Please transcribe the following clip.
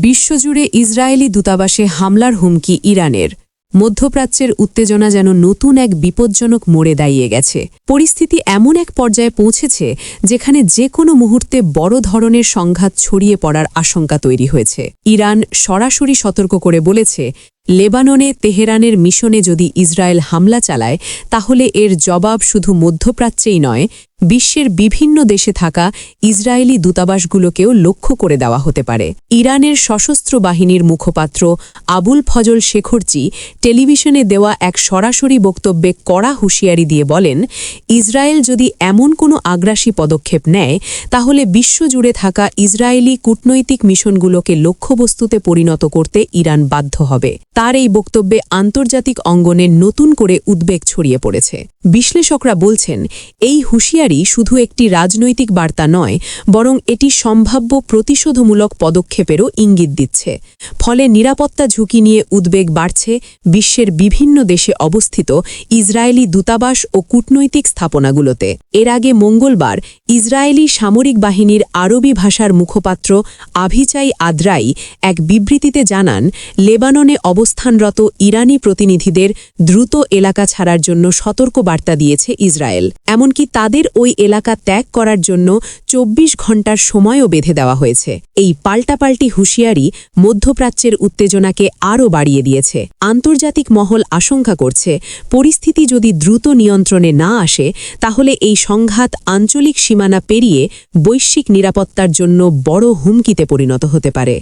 বিশ্বজুড়ে ইসরায়েলি দূতাবাসে হামলার হুমকি ইরানের। মধ্যপ্রাচ্যের উত্তেজনা যেন নতুন এক বিপজ্জনক মোড়ে দাঁড়িয়ে গেছে। পরিস্থিতি এমন এক পর্যায়ে পৌঁছেছে যেখানে যে কোনো মুহূর্তে বড় ধরনের সংঘাত ছড়িয়ে পড়ার আশঙ্কা তৈরি হয়েছে। ইরান সরাসরি সতর্ক করে বলেছে, লেবাননে তেহরানের মিশনে যদি ইসরায়েল হামলা চালায় তাহলে এর জবাব শুধু মধ্যপ্রাচ্যেই নয়, বিশ্বের বিভিন্ন দেশে থাকা ইসরায়েলি দূতাবাসগুলোকেও লক্ষ্য করে দেওয়া হতে পারে। ইরানের সশস্ত্র বাহিনীর মুখপাত্র আবুল ফজল শেখরচি টেলিভিশনে দেওয়া এক সরাসরি বক্তব্যে কড়া হুঁশিয়ারি দিয়ে বলেন, ইসরায়েল যদি এমন কোনো আগ্রাসী পদক্ষেপ নেয় তাহলে বিশ্বজুড়ে থাকা ইসরায়েলি কূটনৈতিক মিশনগুলোকে লক্ষ্যবস্তুতে পরিণত করতে ইরান বাধ্য হবে। তার এই বক্তব্যে আন্তর্জাতিক অঙ্গনে নতুন করে উদ্বেগ ছড়িয়ে পড়েছে। বিশ্লেষকরা বলছেন, এই হুঁশিয়ারি শুধু একটি রাজনৈতিক বার্তা নয়, বরং এটি সম্ভাব্য প্রতিশোধমূলক পদক্ষেপেরও ইঙ্গিত দিচ্ছে। ফলে নিরাপত্তা ঝুঁকি নিয়ে উদ্বেগ বাড়ছে বিশ্বের বিভিন্ন দেশে অবস্থিত ইসরায়েলি দূতাবাস ও কূটনৈতিক স্থাপনাগুলোতে। এর আগে মঙ্গলবার ইসরায়েলি সামরিক বাহিনীর আরবি ভাষার মুখপাত্র আভিচাই আদ্রাই এক বিবৃতিতে জানান, লেবাননে অবস্থানরত ইরানি প্রতিনিধিদের দ্রুত এলাকা ছাড়ার জন্য সতর্ক বার্তা দিয়েছে ইসরায়েল। এমনকি তাদের ওই এলাকা ত্যাগ করার জন্য ২৪ ঘণ্টার সময়ও বেঁধে দেওয়া হয়েছে। এই পাল্টাপাল্টি হুঁশিয়ারি মধ্যপ্রাচ্যের উত্তেজনাকে আরও বাড়িয়ে দিয়েছে। আন্তর্জাতিক মহল আশঙ্কা করছে, পরিস্থিতি যদি দ্রুত নিয়ন্ত্রণে না আসে তাহলে এই সংঘাত আঞ্চলিক সীমানা পেরিয়ে বৈশ্বিক নিরাপত্তার জন্য বড় হুমকিতে পরিণত হতে পারে।